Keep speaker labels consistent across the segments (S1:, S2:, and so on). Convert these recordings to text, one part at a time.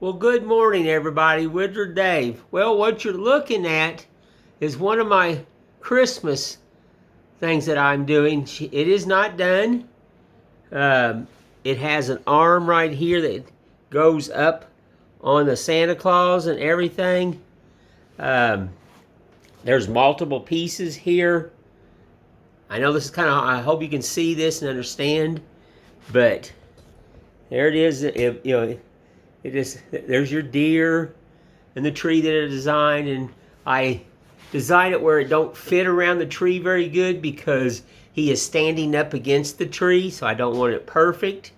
S1: Well, good morning, everybody. Woodward Dave. Well, what you're looking at is one of my Christmas things that I'm doing. It is not done. It has an arm right here that goes up on the Santa Claus and everything. There's multiple pieces here. I know this is I hope you can see this and understand, but there it is. There's your deer and the tree that I designed, and I designed it where it don't fit around the tree very good because he is standing up against the tree, so I don't want it perfect.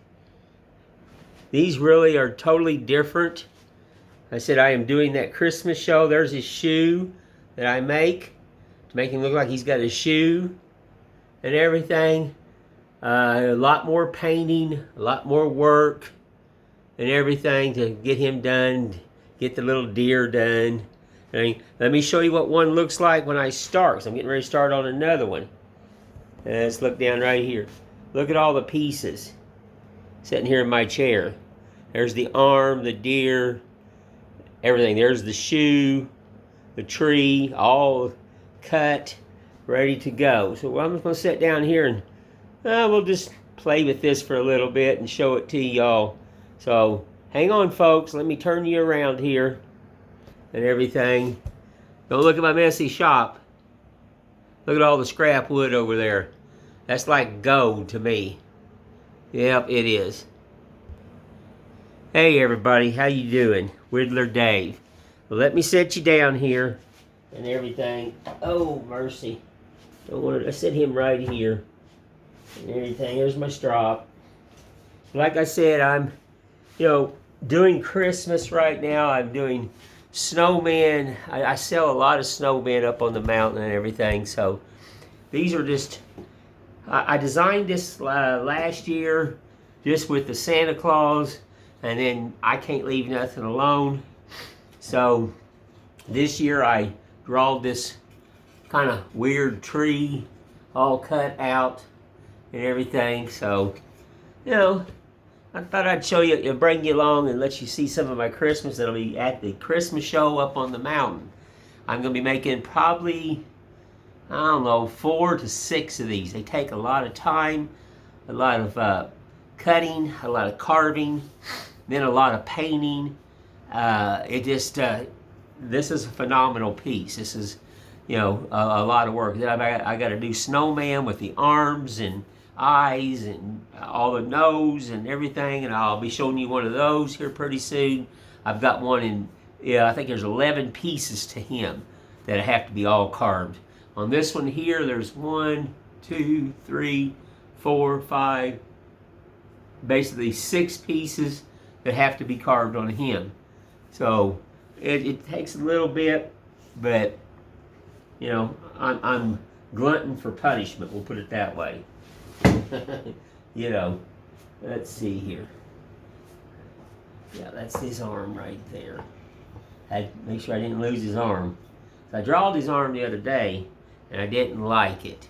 S1: These really are totally different. I said I am doing that Christmas show. There's his shoe that I make to make him look like he's got a shoe and everything. A lot more painting, a lot more work and everything to get him done, get the little deer done. Let me show you what one looks like when I start, because I'm getting ready to start on another one. Let's look down right here. Look at all the pieces sitting here in my chair. There's the arm, the deer, everything. There's the shoe, the tree, all cut, ready to go. So I'm just going to sit down here and we'll just play with this for a little bit and show it to y'all. So hang on, folks. Let me turn you around here and everything. Don't look at my messy shop. Look at all the scrap wood over there. That's like gold to me. Yep, it is. Hey, everybody. How you doing? Whittler Dave. Well, let me set you down here and everything. Oh, mercy. Don't want to. I set him right here and everything. There's my strop. Like I said, I'm doing Christmas right now. I'm doing snowmen. I sell a lot of snowmen up on the mountain and everything. So these are just, I designed this last year just with the Santa Claus, and then I can't leave nothing alone. So this year I drawed this kind of weird tree all cut out and everything. So, I thought I'd show you, bring you along and let you see some of my Christmas that'll be at the Christmas show up on the mountain. I'm going to be making probably, 4 to 6 of these. They take a lot of time, a lot of cutting, a lot of carving, then a lot of painting. This is a phenomenal piece. This is, a lot of work. Then I got to do snowman with the arms and eyes and all the nose and everything, and I'll be showing you one of those here pretty soon. I've got one in, I think there's 11 pieces to him that have to be all carved. On this one here, there's 1, 2, 3, 4, 5, basically 6 pieces that have to be carved on him. So it takes a little bit, but I'm glutton for punishment, we'll put it that way. Let's see here. Yeah, that's his arm right there. I had to make sure I didn't lose his arm. So I drawed his arm the other day, and I didn't like it.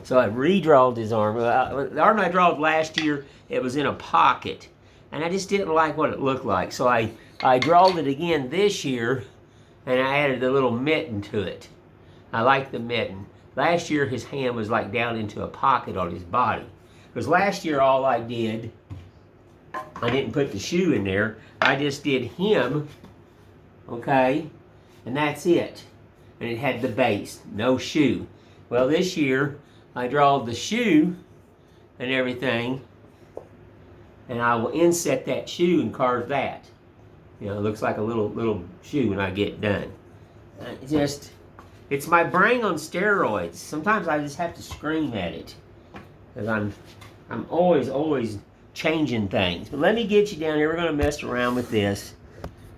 S1: So I redrawed his arm. The arm I drawed last year, it was in a pocket, and I just didn't like what it looked like. So I drawed it again this year, and I added a little mitten to it. I like the mitten. Last year, his hand was like down into a pocket on his body. Because last year, all I did, I didn't put the shoe in there. I just did him, okay, and that's it. And it had the base, no shoe. Well, this year, I drawed the shoe and everything, and I will inset that shoe and carve that. It looks like a little shoe when I get done. It's my brain on steroids. Sometimes I just have to scream at it, because I'm always changing things. But let me get you down here. We're going to mess around with this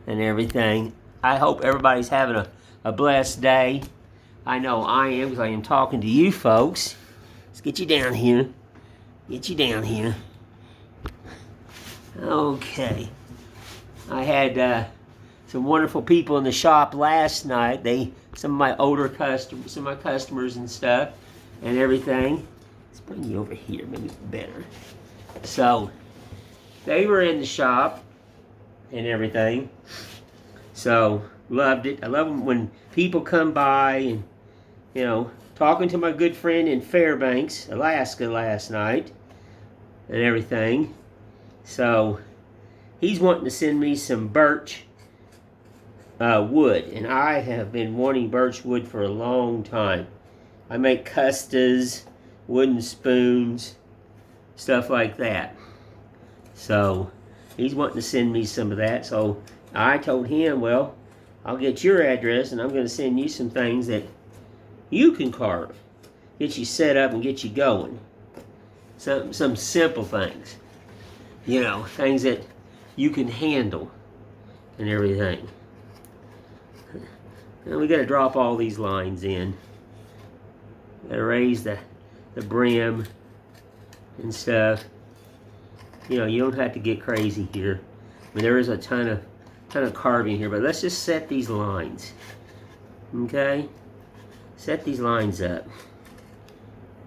S1: and everything. I hope everybody's having a blessed day. I know I am, because I am talking to you folks. Let's get you down here. Get you down here. Okay. I had some wonderful people in the shop last night. Some of my older customers, some of my customers and stuff and everything. Let's bring you over here, maybe better. So they were in the shop and everything. So, loved it. I love when people come by and, you know, talking to my good friend in Fairbanks, Alaska last night and everything. So, he's wanting to send me some birch wood, and I have been wanting birch wood for a long time. I make custas, wooden spoons, stuff like that. So, he's wanting to send me some of that. So, I told him, well, I'll get your address and I'm going to send you some things that you can carve. Get you set up and get you going. Some simple things. You know, things that you can handle and everything. And we got to drop all these lines in. Got to raise the brim and stuff. You know, you don't have to get crazy here. I mean, there is a ton of carving here, but let's just set these lines. Okay? Set these lines up.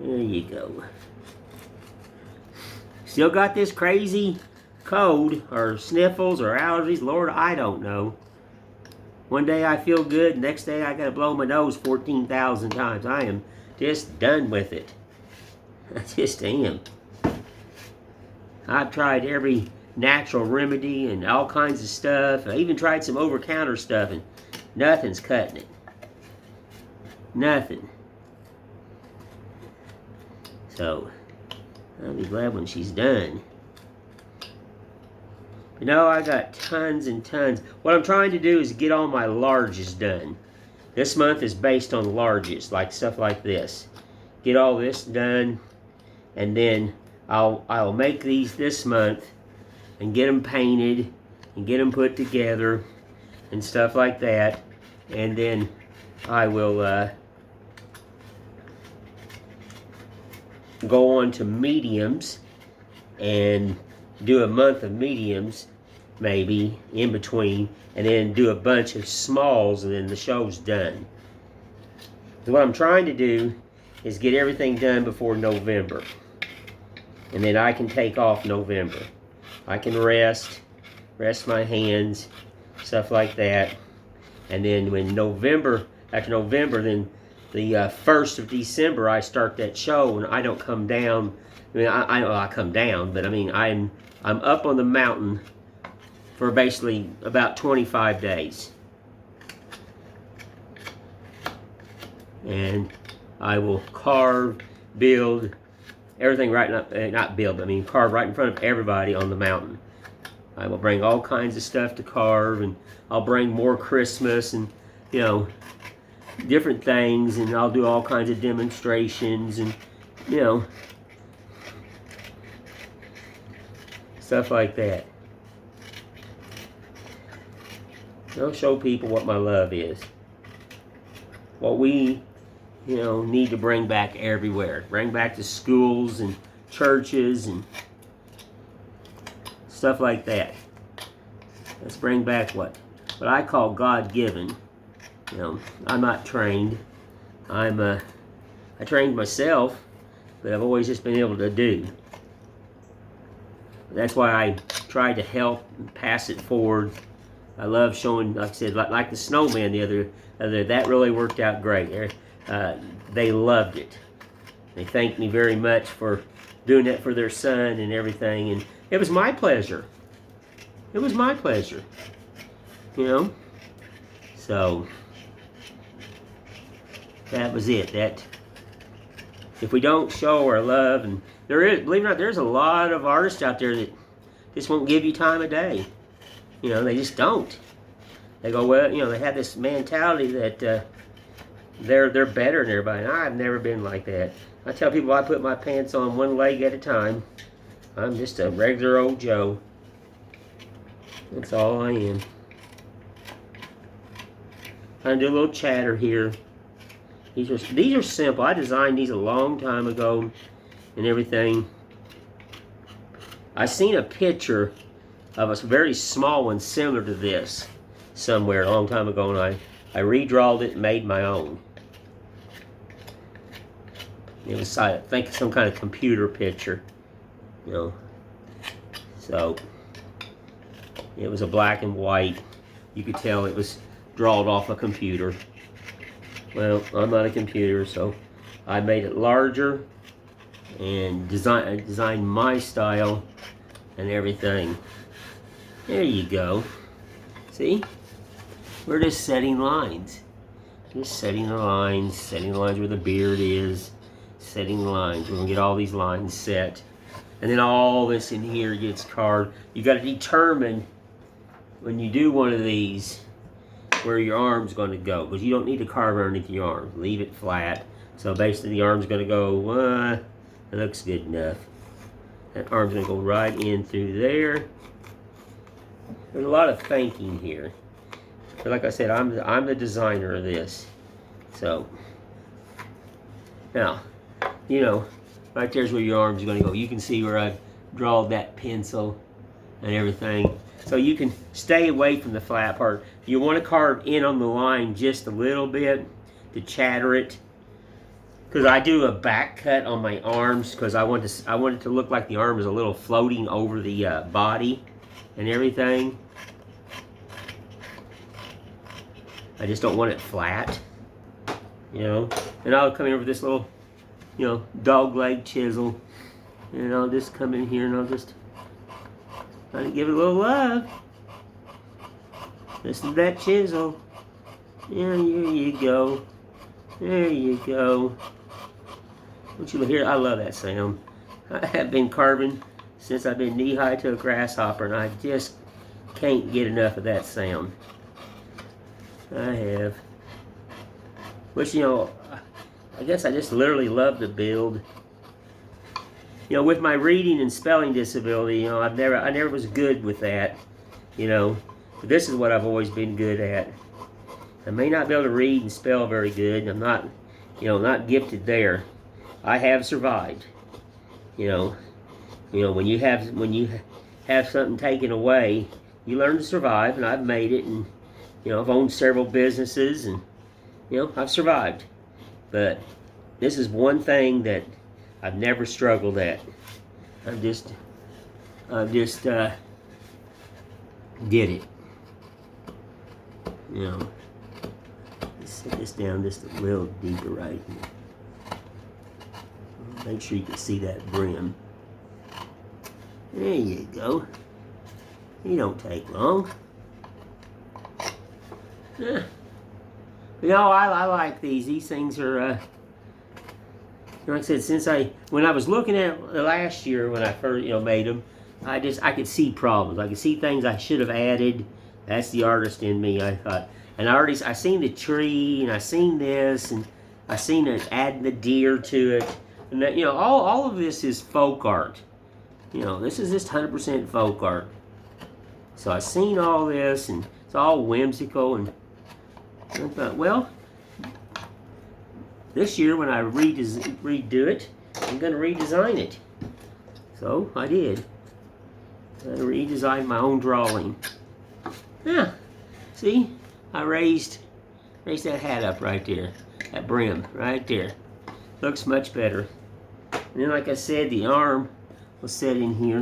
S1: There you go. Still got this crazy cold, or sniffles, or allergies. Lord, I don't know. One day I feel good, next day I gotta blow my nose 14,000 times. I am just done with it. I just am. I've tried every natural remedy and all kinds of stuff. I even tried some over-counter stuff, and nothing's cutting it. Nothing. So, I'll be glad when she's done. You know, I got tons and tons. What I'm trying to do is get all my larges done. This month is based on larges, like stuff like this. Get all this done, and then I'll make these this month and get them painted and get them put together and stuff like that. And then I will go on to mediums and do a month of mediums maybe in between, and then do a bunch of smalls, and then the show's done. So what I'm trying to do is get everything done before November, and then I can take off November. I can rest my hands, stuff like that, and then when after November, then the 1st of December I start that show, and I don't come down. I mean, I come down, but I mean I'm up on the mountain for basically about 25 days. And I will carve, build, everything right, not build, but I mean carve right in front of everybody on the mountain. I will bring all kinds of stuff to carve, and I'll bring more Christmas and, you know, different things, and I'll do all kinds of demonstrations and, you know, stuff like that. I'll show people what my love is. What we, you know, need to bring back everywhere. Bring back to schools and churches and stuff like that. Let's bring back what I call God-given. You know, I'm not trained. I trained myself, but I've always just been able to do. That's why I try to help and pass it forward. I love showing, like I said, like the snowman the other that really worked out great. They loved it. They thanked me very much for doing that for their son and everything, and it was my pleasure. It was my pleasure, you know. So that was it. That if we don't show our love, and there is, believe it or not, there's a lot of artists out there that just won't give you time of day. You know, they just don't. They go, well, you know, they have this mentality that they're better than everybody. And I've never been like that. I tell people I put my pants on one leg at a time. I'm just a regular old Joe. That's all I am. I do a little chatter here. These are simple. I designed these a long time ago and everything. I seen a picture of a very small one similar to this somewhere a long time ago, and I redrawed it and made my own. It was, I think, some kind of computer picture, you know. So It was a black and white. You could tell it was drawn off a computer. Well, I'm not a computer, so I made it larger and designed my style and everything. There you go. See? We're just setting lines. Just setting the lines where the beard is, setting lines. We're gonna get all these lines set. And then all this in here gets carved. You gotta determine when you do one of these where your arm's gonna go, because you don't need to carve underneath your arm. Leave it flat. So basically the arm's gonna go, it looks good enough. That arm's gonna go right in through there. There's a lot of thinking here. But like I said, I'm the designer of this. So, now, you know, right there's where your arm's going to go. You can see where I draw that pencil and everything. So you can stay away from the flat part. You want to carve in on the line just a little bit to chatter it. Because I do a back cut on my arms because I want it to look like the arm is a little floating over the body and everything. I just don't want it flat, you know. And I'll come in with this little, you know, dog leg chisel, and I'll just come in here and I'll just try to give it a little love. Listen to that chisel. Yeah, there you go. There you go. Don't you hear? I love that sound. I have been carving since I've been knee-high to a grasshopper, and I just can't get enough of that sound. I have. Which, you know, I guess I just literally love to build. You know, with my reading and spelling disability, you know, I never was good with that, you know. But this is what I've always been good at. I may not be able to read and spell very good. I'm not, you know, not gifted there. I have survived. You know, when you have something taken away, you learn to survive, and I've made it, and you know, I've owned several businesses, and you know, I've survived. But this is one thing that I've never struggled at. I've just did it. You know, let's set this down just a little deeper right here. Make sure you can see that brim. There you go. You don't take long. Yeah. You know, I like these. These things are, like I said, when I was looking at last year when I first, you know, made them, I could see problems. I could see things I should have added. That's the artist in me, I thought. And I seen the tree, and I seen this, and I seen it adding the deer to it. And that, you know, all of this is folk art. You know, this is just 100% folk art. So I seen all this, and it's all whimsical, and I thought, well, this year when I redo it, I'm going to redesign it. So I did. I redesigned my own drawing. Yeah, see, I raised that hat up right there, that brim right there. Looks much better. And then, like I said, the arm was set in here,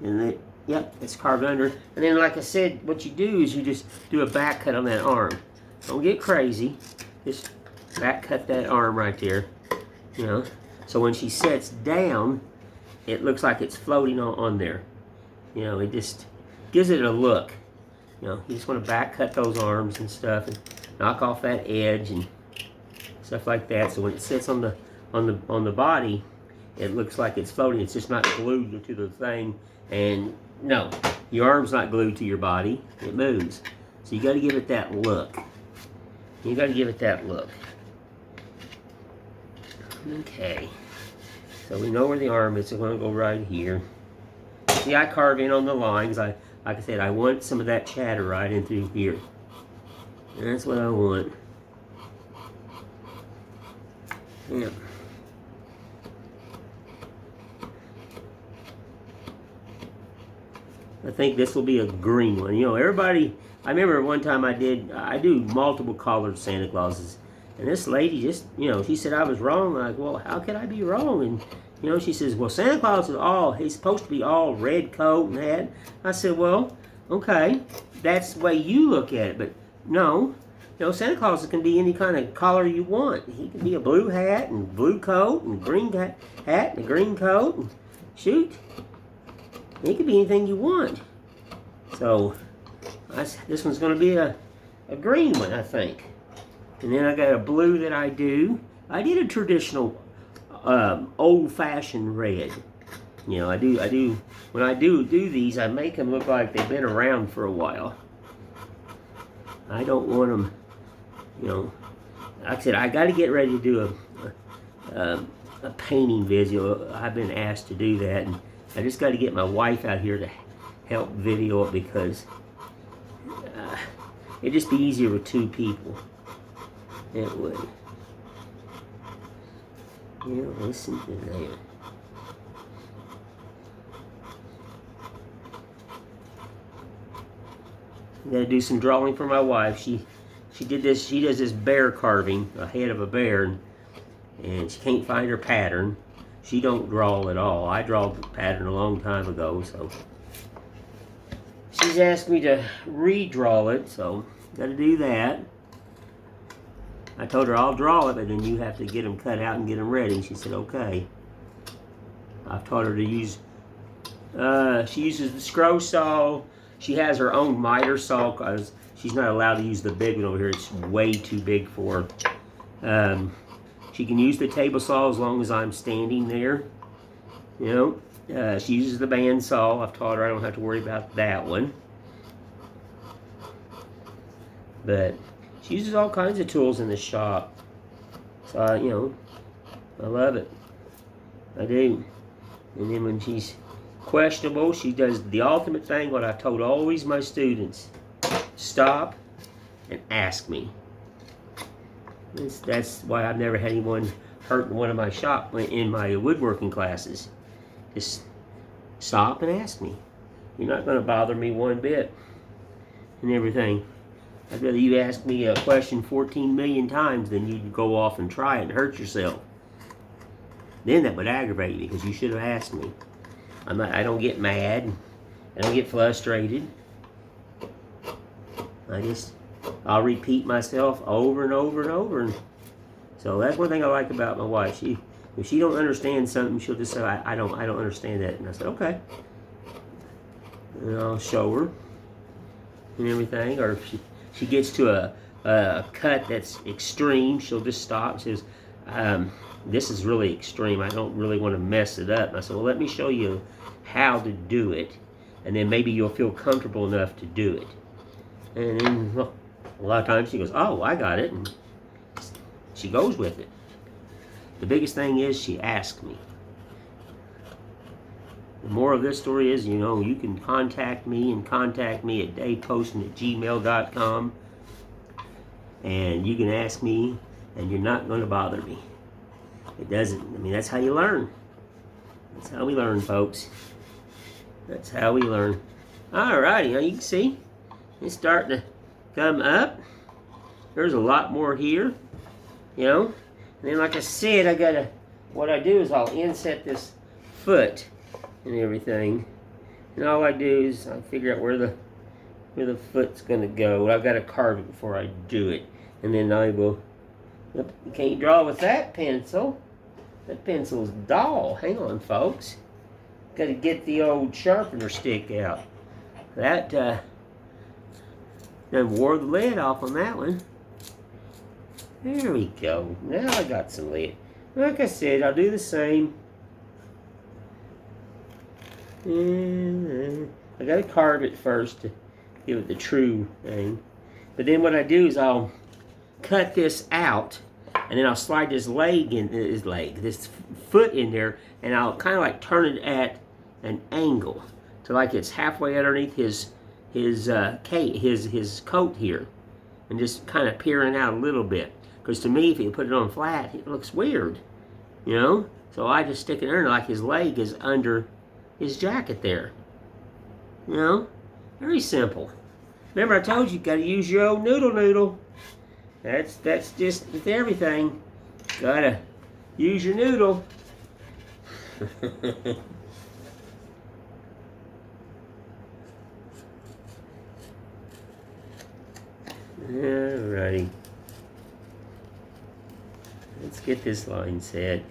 S1: and yep, it's carved under. And then, like I said, what you do is you just do a back cut on that arm. Don't get crazy. Just back cut that arm right there. You know, so when she sets down, it looks like it's floating on there. You know, it just gives it a look. You know, you just want to back cut those arms and stuff, and knock off that edge and stuff like that. So when it sits on the body, it looks like it's floating. It's just not glued to the thing. And no, your arm's not glued to your body. It moves. So you got to give it that look. You got to give it that look. Okay. So we know where the arm is. So we're going to go right here. See, I carve in on the lines. Like I said, I want some of that chatter right in through here. And that's what I want. Yeah. I think this will be a green one. You know, everybody, I remember one time I do multiple colored Santa Clauses. And this lady just, you know, she said I was wrong. I'm like, well, how could I be wrong? And, you know, she says, well, Santa Claus is he's supposed to be all red coat and hat. I said, well, Okay, that's the way you look at it, but no. You know, Santa Claus can be any kind of collar you want. He can be a blue hat and blue coat and green hat and a green coat. And shoot, he can be anything you want. So, this one's going to be a green one, I think. And then I got a blue that I do. I did a traditional old-fashioned red. You know, I do. When I do these, I make them look like they've been around for a while. I don't want them, you know. Like I said, I got to get ready to do a painting video. I've been asked to do that, and I just got to get my wife out here to help video it because it'd just be easier with two people. It would. You know, listen to that. I'm gonna do some drawing for my wife. She did this. She does this bear carving, a head of a bear, and she can't find her pattern. She don't draw at all. I draw the pattern a long time ago, so she's asked me to redraw it. So got to do that. I told her I'll draw it, but then you have to get them cut out and get them ready. She said okay. I've taught her to use. She uses the scroll saw. She has her own miter saw because she's not allowed to use the big one over here. It's way too big for her. She can use the table saw as long as I'm standing there. You know, she uses the band saw. I've taught her I don't have to worry about that one. But she uses all kinds of tools in the shop. So, you know, I love it. I do. And then when she's questionable, she does the ultimate thing, what I've told always my students. Stop and ask me. That's why I've never had anyone hurt in one of my in my woodworking classes. Just stop and ask me. You're not going to bother me one bit and everything. I'd rather you ask me a question 14 million times than you go off and try it and hurt yourself. Then that would aggravate you because you should have asked me. I don't get mad. I don't get frustrated. I'll repeat myself over and over and over. And so that's one thing I like about my wife. If she don't understand something, she'll just say, I don't understand that. And I said, okay. And I'll show her and everything. Or if she gets to a cut that's extreme, she'll just stop and says, this is really extreme. I don't really want to mess it up. And I said, well, let me show you how to do it. And then maybe you'll feel comfortable enough to do it. And then, well, a lot of times she goes, oh, I got it. And she goes with it. The biggest thing is she asked me. The moral of this story is, you know, you can contact me at daveposton@gmail.com. And you can ask me, and you're not going to bother me. It doesn't, I mean, that's how you learn. That's how we learn, folks. That's how we learn. Alrighty, now you can see it's starting to come up. There's a lot more here, you know. And then, like I said, what I do is I'll inset this foot and everything. And all I do is I figure out where the foot's going to go. I've got to carve it before I do it. And then I will, you can't draw with that pencil. That pencil's dull. Hang on, folks. Got to get the old sharpener stick out. That done wore the lead off on that one. There we go. Now I got some lead. Like I said, I'll do the same. And I got to carve it first to give it the true thing. But then what I do is I'll cut this out, and then I'll slide this this foot in there, and I'll kind of like turn it at an angle to like it's halfway underneath his coat here, and just kind of peering out a little bit. Because to me, if you put it on flat, it looks weird, you know. So I just stick it in like his leg is under his jacket there, you know. Very simple. Remember, I told you got to use your old noodle. That's just with everything. Gotta use your noodle. Alrighty. Let's get this line set.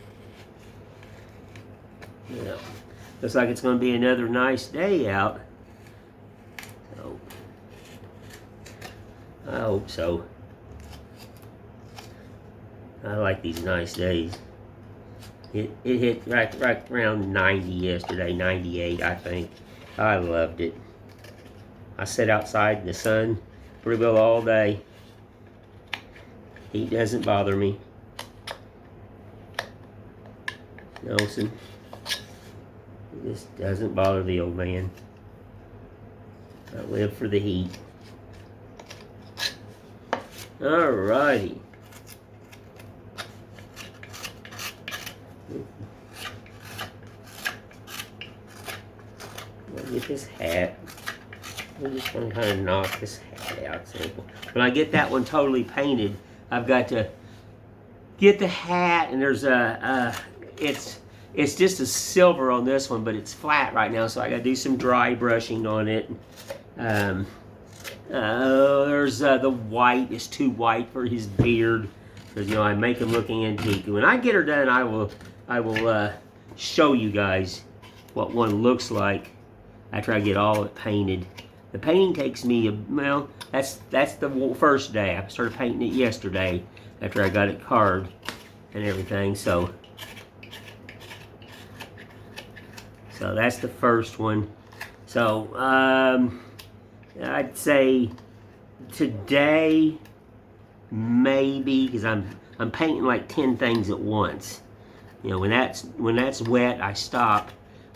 S1: Yeah. Looks like it's going to be another nice day out. So, I hope so. I like these nice days. It hit right around 90 yesterday, 98 I think. I loved it. I sat outside in the sun pretty well all day. Heat doesn't bother me. Nelson. This doesn't bother the old man. I live for the heat. Alrighty. Get this hat. I'm just going to kind of knock this hat out simple. When I get that one totally painted, I've got to get the hat, and there's it's just a silver on this one, but it's flat right now, so I got to do some dry brushing on it. There's the white is too white for his beard, because you know I make him look antique. When I get her done, I will show you guys what one looks like after I get all it painted. The painting takes me well. That's the first day. I started painting it yesterday after I got it carved and everything. So that's the first one. So I'd say today maybe, because I'm painting like 10 things at once. You know, when that's wet, I stop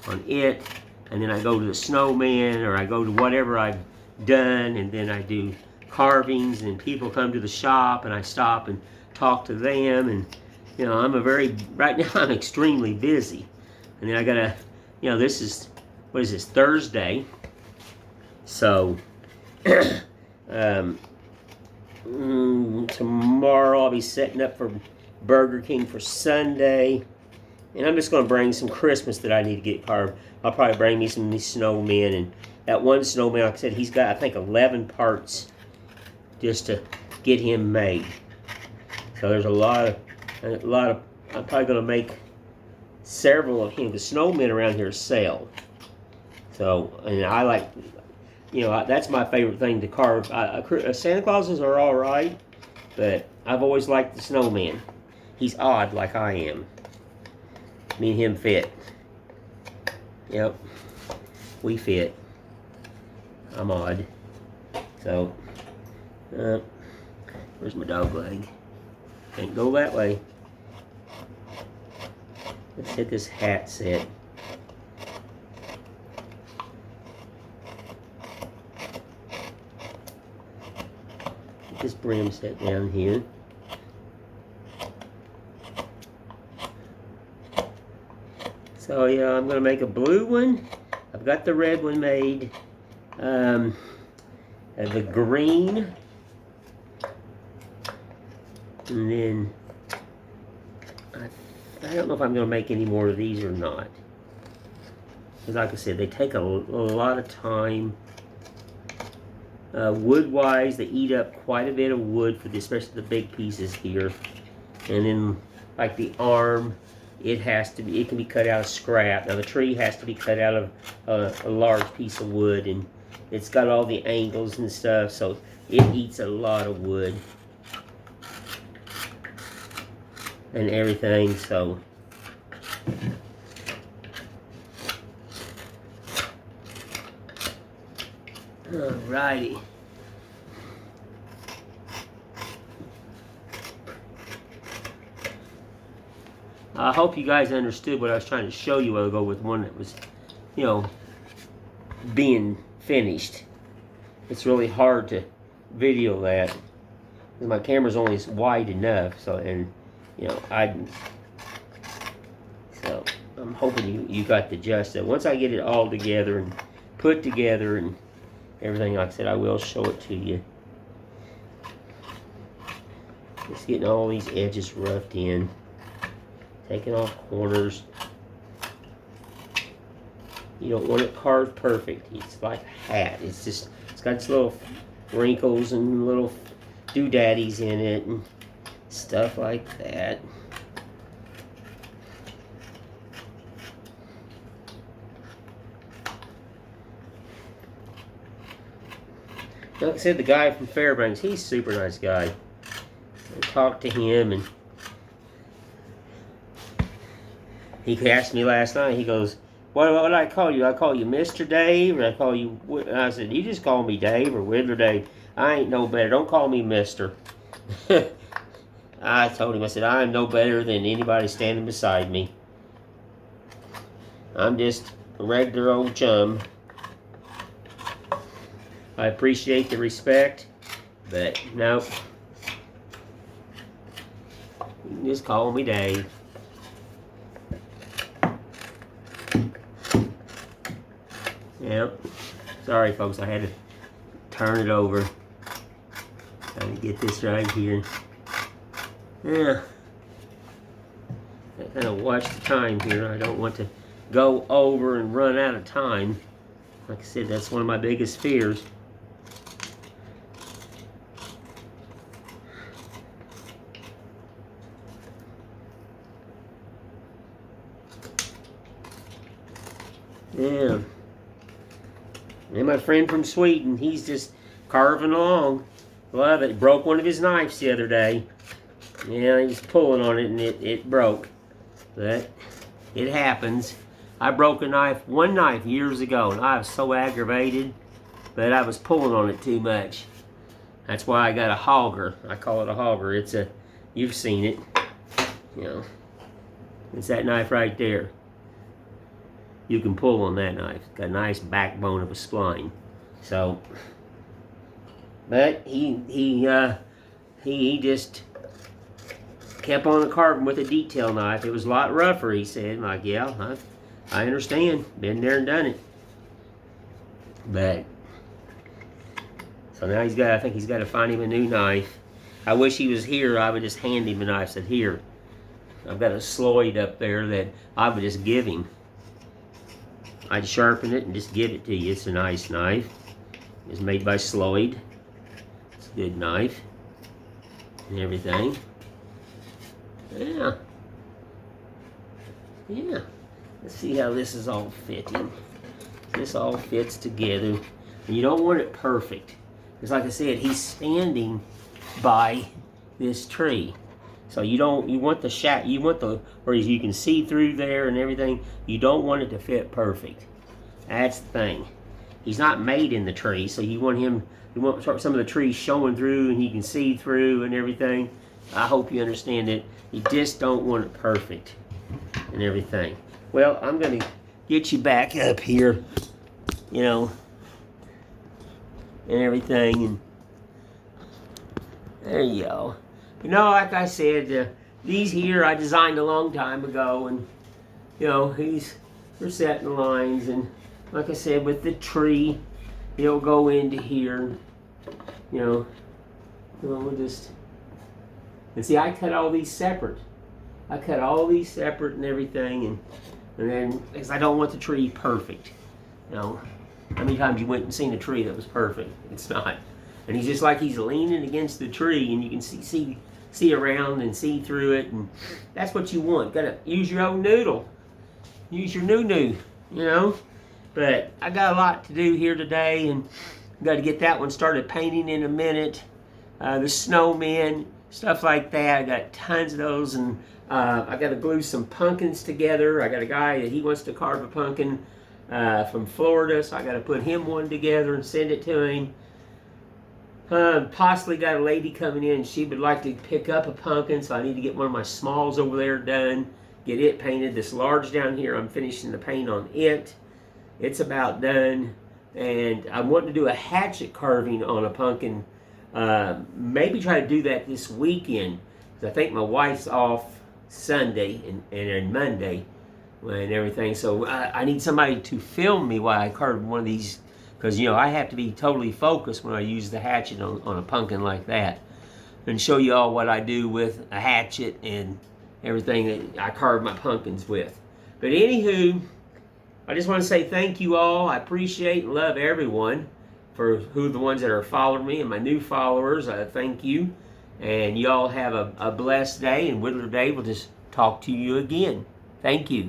S1: on it, and then I go to the snowman, or I go to whatever I've done, and then I do carvings, and people come to the shop, and I stop and talk to them, and you know, right now I'm extremely busy. And then I gotta, you know, this is, what is this, Thursday? So, tomorrow I'll be setting up for Burger King for Sunday. And I'm just going to bring some Christmas that I need to get carved. I'll probably bring me some of these snowmen. And that one snowman, like I said, he's got, I think, 11 parts just to get him made. So there's a lot of, I'm probably going to make several of him. The snowmen around here sell. So, and I like, you know, that's my favorite thing to carve. Santa Clauses are all right, but I've always liked the snowman. He's odd like I am. Me and him fit. Yep. We fit. I'm odd. So, where's my dog leg? Can't go that way. Let's hit this hat set. Get this brim set down here. So yeah, I'm going to make a blue one. I've got the red one made. The green. And then, I don't know if I'm going to make any more of these or not. Because like I said, they take a lot of time. Wood-wise, they eat up quite a bit of wood, for especially the big pieces here. And then, like the arm, it can be cut out of scrap. Now the tree has to be cut out of a large piece of wood, and it's got all the angles and stuff, so it eats a lot of wood and everything. So alrighty. I hope you guys understood what I was trying to show you a while ago with one that was, you know, being finished. It's really hard to video that because my camera's only wide enough. So, and you know, so I'm hoping you got the gist of it. Once I get it all together and put together and everything, like I said, I will show it to you. Just getting all these edges roughed in. Taking off corners. You don't want it carved perfect. It's like a hat. It's got its little wrinkles and little doodaddys in it and stuff like that. Like I said, the guy from Fairbanks, he's a super nice guy. I talked to him, and he asked me last night, he goes, what do I call you? I call you Mr. Dave, or I call you, and I said, you just call me Dave or Whittler Dave. I ain't no better. Don't call me Mr. I told him, I said, I am no better than anybody standing beside me. I'm just a regular old chum. I appreciate the respect, but no. You can just call me Dave. Yep. Sorry, folks, I had to turn it over. Trying to get this right here. Yeah. I kind of watch the time here. I don't want to go over and run out of time. Like I said, that's one of my biggest fears. Yeah. And my friend from Sweden, he's just carving along. Love it. Broke one of his knives the other day. Yeah, he was pulling on it and it broke. But it happens. I broke one knife years ago, and I was so aggravated, but I was pulling on it too much. That's why I got a hogger. I call it a hogger. You've seen it. You know, it's that knife right there. You can pull on that knife. It's got a nice backbone of a spline. So, but he just kept on carving with a detail knife. It was a lot rougher, he said. I'm like, yeah, I understand. Been there and done it. But so now I think he's got to find him a new knife. I wish he was here. I would just hand him a knife. Said, here, I've got a Sloyd up there that I would just give him. I'd sharpen it and just give it to you. It's a nice knife. It's made by Sloyd. It's a good knife and everything. Yeah. Yeah. Let's see how this is all fitting. This all fits together. And you don't want it perfect. Because like I said, he's standing by this tree. So you want where you can see through there and everything. You don't want it to fit perfect. That's the thing. He's not made in the tree, so you want some of the trees showing through and he can see through and everything. I hope you understand it. You just don't want it perfect and everything. Well, I'm going to get you back up here, you know, and everything. And there you go. You know, like I said, these here I designed a long time ago, and you know, we're setting lines, and like I said, with the tree, it'll go into here. We'll just, and see, I cut all these separate. I cut all these separate and everything, and then because I don't want the tree perfect. You know, how many times you went and seen a tree that was perfect? It's not. And he's just like he's leaning against the tree, and you can see around and see through it, and that's what you want. Gotta use your own noodle. Use your new, you know. But I got a lot to do here today, and got to get that one started painting in a minute. The snowmen, stuff like that. I got tons of those, and I got to glue some pumpkins together. I got a guy that he wants to carve a pumpkin from Florida, so I got to put him one together and send it to him. Possibly got a lady coming in, and she would like to pick up a pumpkin, so I need to get one of my smalls over there done, get it painted. This large down here, I'm finishing the paint on it. It's about done, and I'm wanting to do a hatchet carving on a pumpkin. Maybe try to do that this weekend, because I think my wife's off Sunday and Monday and everything, so I need somebody to film me while I carve one of these. Because, you know, I have to be totally focused when I use the hatchet on a pumpkin like that. And show you all what I do with a hatchet and everything that I carve my pumpkins with. But anywho, I just want to say thank you all. I appreciate and love everyone for who the ones that are following me and my new followers. Thank you. And y'all have a blessed day. And Whittler Dave will just talk to you again. Thank you.